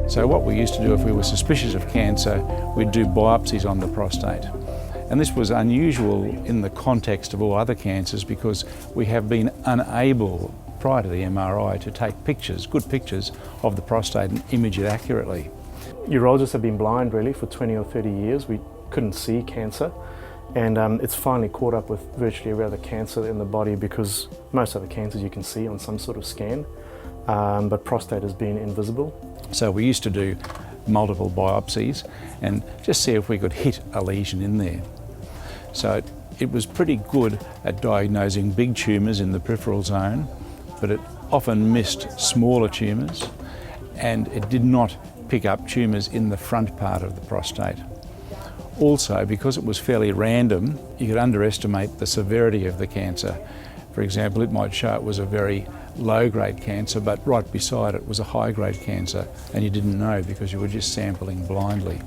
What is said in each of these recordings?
So what we used to do if we were suspicious of cancer, we'd do biopsies on the prostate. And this was unusual in the context of all other cancers because we have been unable, prior to the MRI, to take pictures, good pictures of the prostate and image it accurately. Urologists have been blind really for 20 or 30 years. We couldn't see cancer, and it's finally caught up with virtually every other cancer in the body because most other cancers you can see on some sort of scan, but prostate has been invisible. So we used to do multiple biopsies and just see if we could hit a lesion in there. So it was pretty good at diagnosing big tumours in the peripheral zone, but it often missed smaller tumours, and it did not pick up tumours in the front part of the prostate. Also, because it was fairly random, you could underestimate the severity of the cancer. For example, it might show it was a very low-grade cancer, but right beside it was a high-grade cancer, and you didn't know because you were just sampling blindly.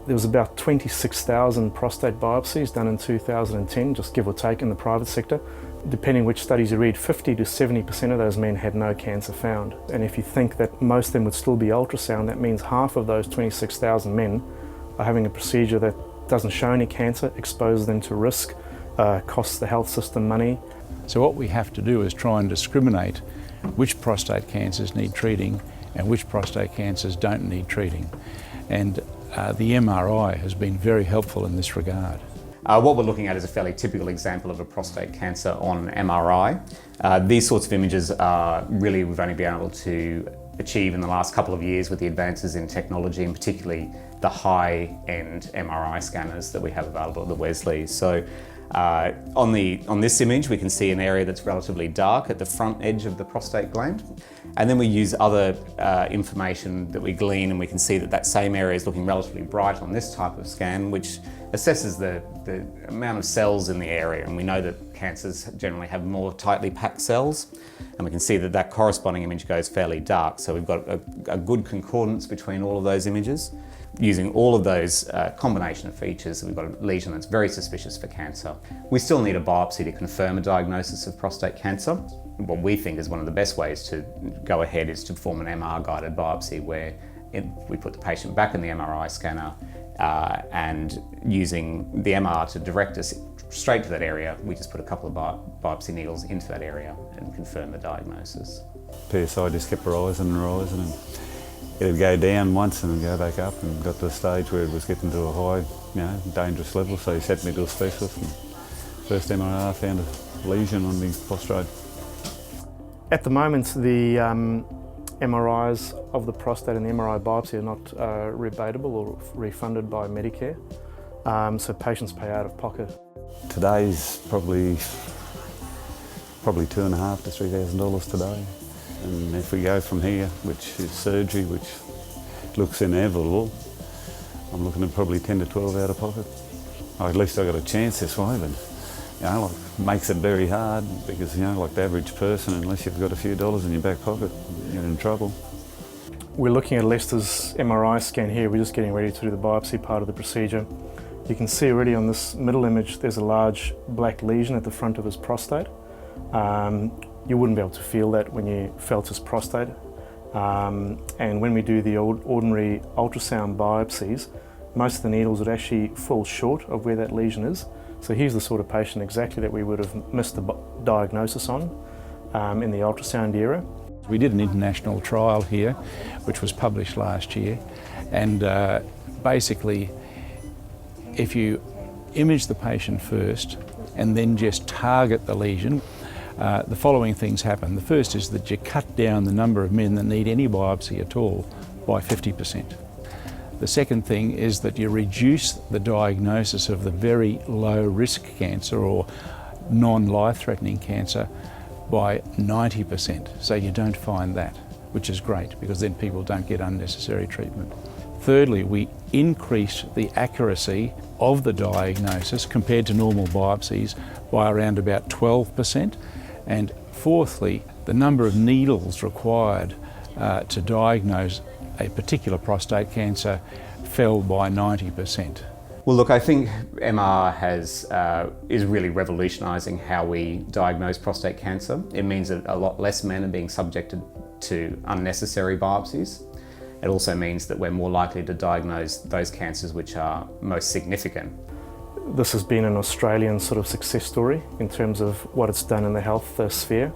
There was about 26,000 prostate biopsies done in 2010, just give or take, in the private sector. Depending which studies you read, 50 to 70% of those men had no cancer found. And if you think that most of them would still be ultrasound, that means half of those 26,000 men are having a procedure that doesn't show any cancer, exposes them to risk, costs the health system money. So what we have to do is try and discriminate which prostate cancers need treating and which prostate cancers don't need treating. And the MRI has been very helpful in this regard. What we're looking at is a fairly typical example of a prostate cancer on MRI. These sorts of images are really we've only been able to achieve in the last couple of years with the advances in technology, and particularly the high-end MRI scanners that we have available at the Wesley. So on this image we can see an area that's relatively dark at the front edge of the prostate gland, and then we use other information that we glean, and we can see that that same area is looking relatively bright on this type of scan, which assesses the amount of cells in the area, and we know that cancers generally have more tightly packed cells, and we can see that that corresponding image goes fairly dark. So we've got a good concordance between all of those images. Using all of those combination of features, we've got a lesion that's very suspicious for cancer. We still need a biopsy to confirm a diagnosis of prostate cancer. What we think is one of the best ways to go ahead is to perform an MR-guided biopsy where we put the patient back in the MRI scanner and using the MR to direct us straight to that area, we just put a couple of biopsy needles into that area and confirm the diagnosis. PSI just kept rising and rising, and it'd go down once and then go back up, and got to a stage where it was getting to a high, dangerous level, so he sent me to a specialist, and first MRI found a lesion on the prostate. At the moment, the MRIs of the prostate and the MRI biopsy are not rebatable or refunded by Medicare, so patients pay out of pocket. Today's probably $2,500 to $3,000 today, and if we go from here, which is surgery, which looks inevitable, I'm looking at probably 10 to 12 out of pocket. At least I got a chance this way, but makes it very hard because like the average person, unless you've got a few dollars in your back pocket, you're in trouble. We're looking at Lester's MRI scan here. We're just getting ready to do the biopsy part of the procedure. You can see already on this middle image there's a large black lesion at the front of his prostate. You wouldn't be able to feel that when you felt his prostate. And when we do the ordinary ultrasound biopsies, most of the needles would actually fall short of where that lesion is. So he's the sort of patient exactly that we would have missed the diagnosis on in the ultrasound era. We did an international trial here, which was published last year, and basically if you image the patient first and then just target the lesion, the following things happen. The first is that you cut down the number of men that need any biopsy at all by 50%. The second thing is that you reduce the diagnosis of the very low risk cancer or non-life-threatening cancer by 90%. So you don't find that, which is great because then people don't get unnecessary treatment. Thirdly, we increase the accuracy of the diagnosis compared to normal biopsies by around about 12%. And fourthly, the number of needles required to diagnose a particular prostate cancer fell by 90%. Well, look, I think MR is really revolutionising how we diagnose prostate cancer. It means that a lot less men are being subjected to unnecessary biopsies. It also means that we're more likely to diagnose those cancers which are most significant. This has been an Australian sort of success story in terms of what it's done in the health sphere,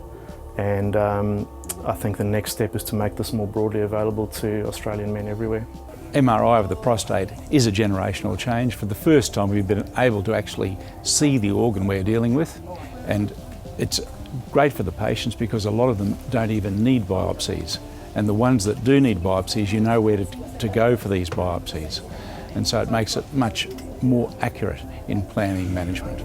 and I think the next step is to make this more broadly available to Australian men everywhere. MRI of the prostate is a generational change. For the first time we've been able to actually see the organ we're dealing with, and it's great for the patients because a lot of them don't even need biopsies, and the ones that do need biopsies, you know where to go for these biopsies, and so it makes it much more accurate in planning management.